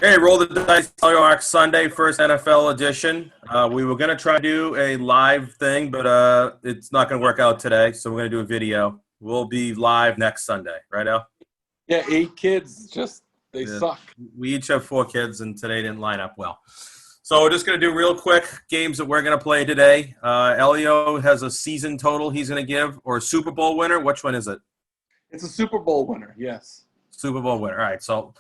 Hey, roll the dice. Elio Sunday, first NFL edition. We were gonna try to do a live thing, but it's not gonna work out today. So we're gonna do a video. We'll be live next Sunday, right, Al? Yeah, 8 kids. Just they Yeah. suck. We each have 4 kids, and today didn't line up well. So we're just gonna do real quick games that we're gonna play today. Elio has a season total he's gonna give, or a Super Bowl winner. Which one is it? It's a Super Bowl winner. Yes. Super Bowl winner. All right. So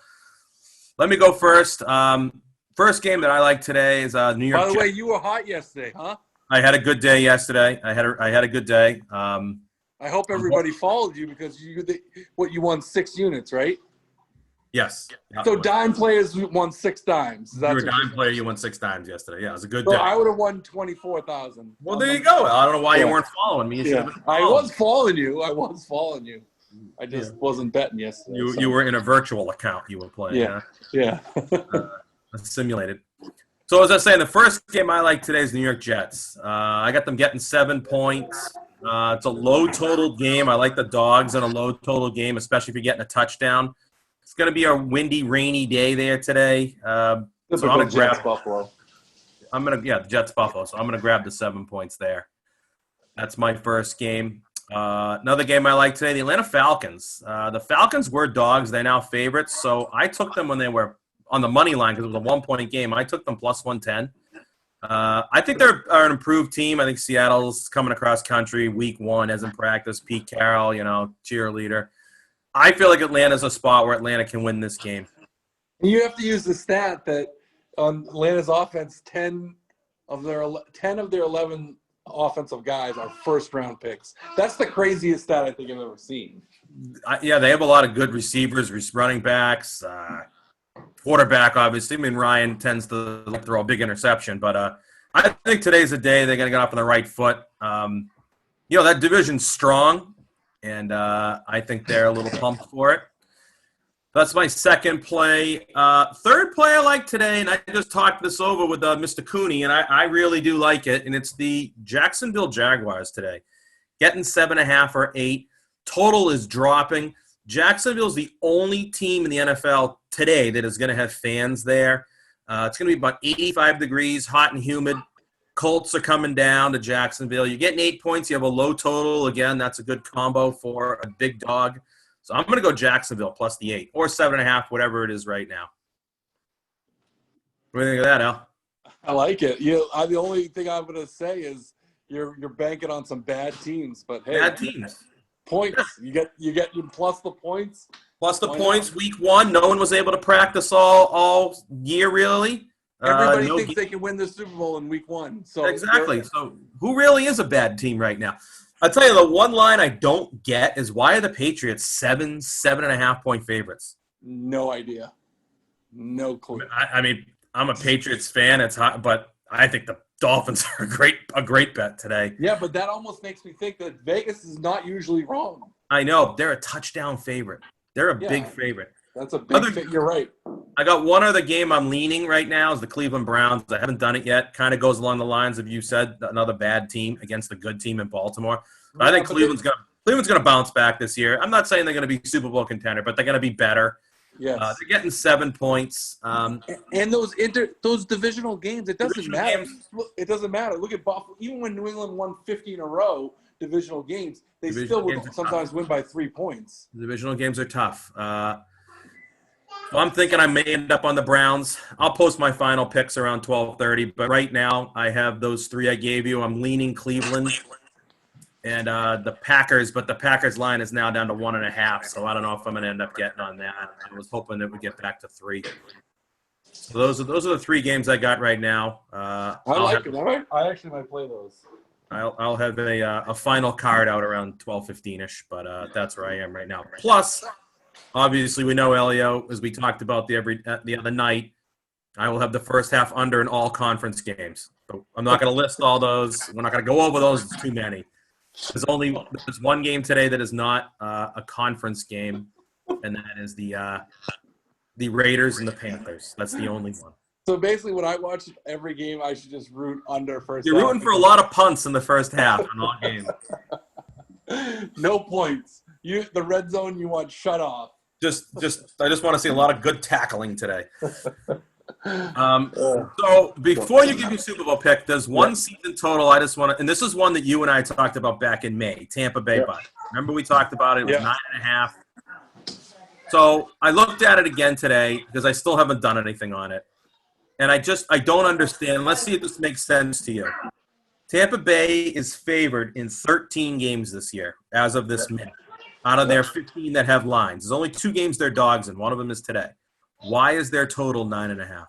let me go first. First game that I like today is New York. By the Jets. way, you were hot yesterday, huh? I had a good day yesterday. I had a good day. I hope everybody followed you because you won 6 units, right? Yes. So dime players won 6 dimes. You were a dime player. You won 6 times yesterday. Yeah, it was a good So day. I would have won 24,000. Well, there you go. I don't know why you Yeah. weren't following me. You should Yeah, have been I following. was following you. I just wasn't betting yesterday. You were in a virtual account. You were playing. Yeah. Yeah. Simulated. So as I say, the first game I like today is New York Jets. I got them getting 7 points. It's a low total game. I like the dogs in a low total game, especially if you're getting a touchdown. It's going to be a windy, rainy day there today. So I'm going to grab Buffalo. the Jets Buffalo. So I'm going to grab the 7 points there. That's my first game. Another game I like today, the Atlanta Falcons. The Falcons were dogs. They're now favorites. So I took them when they were on the money line because it was a 1-point game. I took them plus 110. I think they're an improved team. I think Seattle's coming across country week 1, hasn't practiced. Pete Carroll, cheerleader. I feel like Atlanta's a spot where Atlanta can win this game. You have to use the stat that on Atlanta's offense, 10 of their 11 offensive guys are first-round picks. That's the craziest stat I think I've ever seen. They have a lot of good receivers, running backs, quarterback, obviously. I mean, Ryan tends to throw a big interception, but I think today's the day they're going to get off on the right foot. That division's strong, and I think they're a little pumped for it. That's my second play. Third play I like today, and I just talked this over with Mr. Cooney, and I really do like it, and it's the Jacksonville Jaguars today. Getting 7.5 or 8. Total is dropping. Jacksonville's the only team in the NFL today that is going to have fans there. It's going to be about 85 degrees, hot and humid. Colts are coming down to Jacksonville. You're getting 8 points. You have a low total. Again, that's a good combo for a big dog. So I'm going to go Jacksonville plus the 8 or 7.5, whatever it is right now. What do you think of that, Al? I like it. The only thing I'm going to say is you're banking on some bad teams, but hey, Bad teams. Points. You get you plus the points. Plus the points, week 1. No one was able to practice all year, really. Everybody thinks they can win the Super Bowl in week 1. So exactly. So who really is a bad team right now? I'll tell you, the one line I don't get is why are the Patriots 7.5 point favorites? No idea. No clue. I mean, I'm a Patriots fan. It's hot, but I think the Dolphins are a great bet today. Yeah, but that almost makes me think that Vegas is not usually wrong. I know. They're a touchdown favorite. They're a big favorite. That's a big You're right. I got one other game I'm leaning right now is the Cleveland Browns. I haven't done it yet. Kind of goes along the lines of you said, another bad team against a good team in Baltimore. But I think Cleveland's gonna bounce back this year. I'm not saying they're going to be Super Bowl contender, but they're going to be better. Yes. They're getting 7 points. And those divisional games, it doesn't matter. It doesn't matter. Look at Buffalo. Even when New England won 50 in a row, divisional games, they still would sometimes win by 3 points. The divisional games are tough. So I'm thinking I may end up on the Browns. I'll post my final picks around 12:30, but right now I have those 3 I gave you. I'm leaning Cleveland and the Packers, but the Packers line is now down to 1.5, so I don't know if I'm going to end up getting on that. I was hoping it would get back to 3. So those are the 3 games I got right now. I like it. I actually might play those. I'll have a final card out around 12:15ish, but that's where I am right now. Plus, obviously, we know Elio, as we talked about the other night. I will have the first half under in all conference games. So I'm not going to list all those. We're not going to go over those. It's too many. There's one game today that is not a conference game, and that is the Raiders and the Panthers. That's the only one. So basically, when I watch every game, I should just root under first. You're rooting for a lot of punts in the first half in all games. No points. The red zone you want shut off. I just want to see a lot of good tackling today. So before you give your Super Bowl pick, there's one season total I just want to, and this is one that you and I talked about back in May, Tampa Bay Bucks. Remember we talked about it? It was 9.5. So I looked at it again today because I still haven't done anything on it. And I don't understand. Let's see if this makes sense to you. Tampa Bay is favored in 13 games this year, as of this minute, out of their 15 that have lines. There's only 2 games they're dogs in. One of them is today. Why is their total 9.5?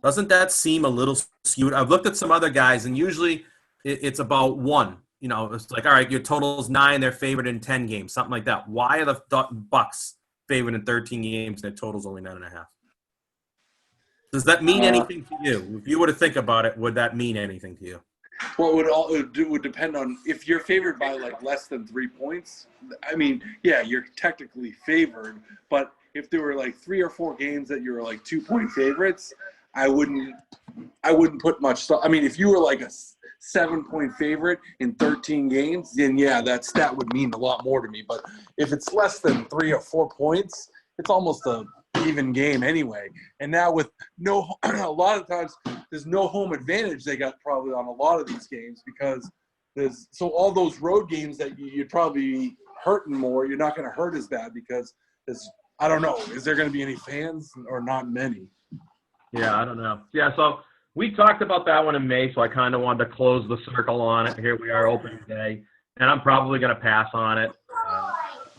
Doesn't that seem a little skewed? I've looked at some other guys, and usually it's about 1. You know, it's like, all right, your total's 9. They're favored in 10 games, something like that. Why are the Bucks favored in 13 games? Their total's only 9.5. Does that mean anything to you? If you were to think about it, would that mean anything to you? Well, it would depend on if you're favored by like less than 3 points. I mean, yeah, you're technically favored, but if there were like 3 or 4 games that you were like 2-point favorites, I wouldn't put much stuff. I mean, if you were like a 7-point favorite in 13 games, then yeah, that stat would mean a lot more to me. But if it's less than 3 or 4 points, it's almost a even game anyway. And now with a lot of times there's no home advantage they got probably on a lot of these games because so all those road games that you'd probably be hurting more, you're not going to hurt as bad because I don't know, is there going to be any fans or not many? Yeah, I don't know. Yeah, so we talked about that one in May, so I kind of wanted to close the circle on it. Here we are, opening day, and I'm probably going to pass on it.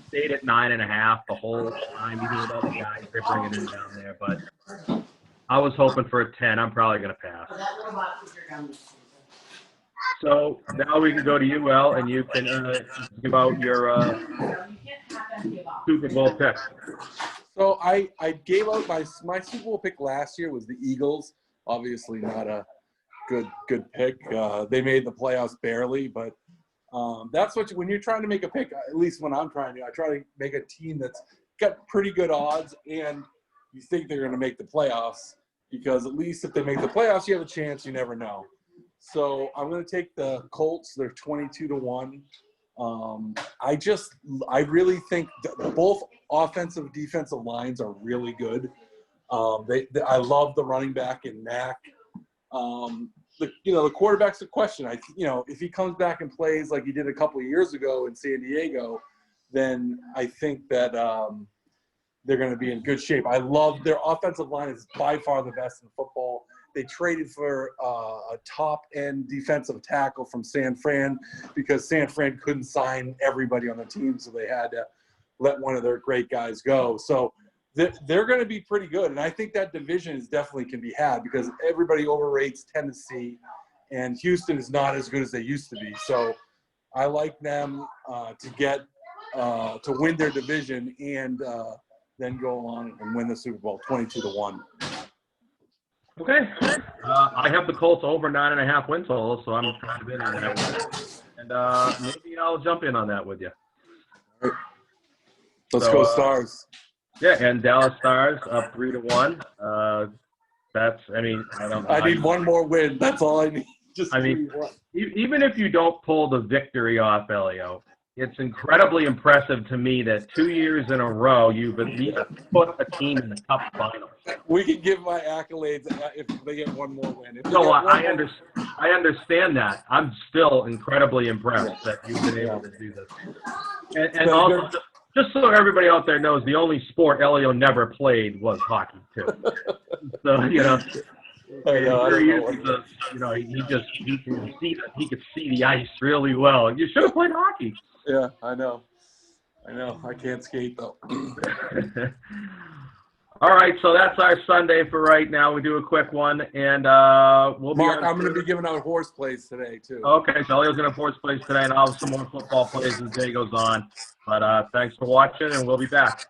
Stayed at 9.5 the whole time, even with all the guys they're bringing in down there. But I was hoping for a 10. I'm probably going to pass. So now we can go to you, El, and you can give out your Super Bowl pick. So I gave out my Super Bowl pick last year was the Eagles. Obviously not a good pick. They made the playoffs barely, but that's when you're trying to make a pick, at least when I try to make a team that's got pretty good odds and you think they're going to make the playoffs because at least if they make the playoffs, you have a chance. You never know. So I'm going to take the Colts. They're 22-1. I really think that both offensive defensive lines are really good. I love the running back in Mac. The quarterback's a question. If he comes back and plays like he did a couple of years ago in San Diego, then I think that they're going to be in good shape. I love their offensive line is by far the best in football. They traded for a top-end defensive tackle from San Fran because San Fran couldn't sign everybody on the team, so they had to let one of their great guys go. So they're going to be pretty good, and I think that division is definitely can be had because everybody overrates Tennessee, and Houston is not as good as they used to be. So I like them to win their division and then go on and win the Super Bowl 22-1. Okay. I have the Colts over 9.5 win total, so I'm trying to win on that one. And maybe I'll jump in on that with you. Right. Let's go Stars. Yeah, and Dallas Stars up 3-1. I need one more win. That's all I need. Even if you don't pull the victory off, Elio, it's incredibly impressive to me that 2 years in a row you've at least put a team in the Cup finals. We can give my accolades if they get one more win. I understand that. I'm still incredibly impressed that you've been able to do this. And also, just so everybody out there knows, the only sport Elio never played was hockey too. So he could see the ice really well. You should have played hockey. Yeah, I know. I can't skate though. All right, so that's our Sunday for right now. We do a quick one, and we'll be. Mark, I'm going to be giving out horse plays today too. Okay, so Elio's going to have horse plays today, and I'll have some more football plays as the day goes on. But thanks for watching, and we'll be back.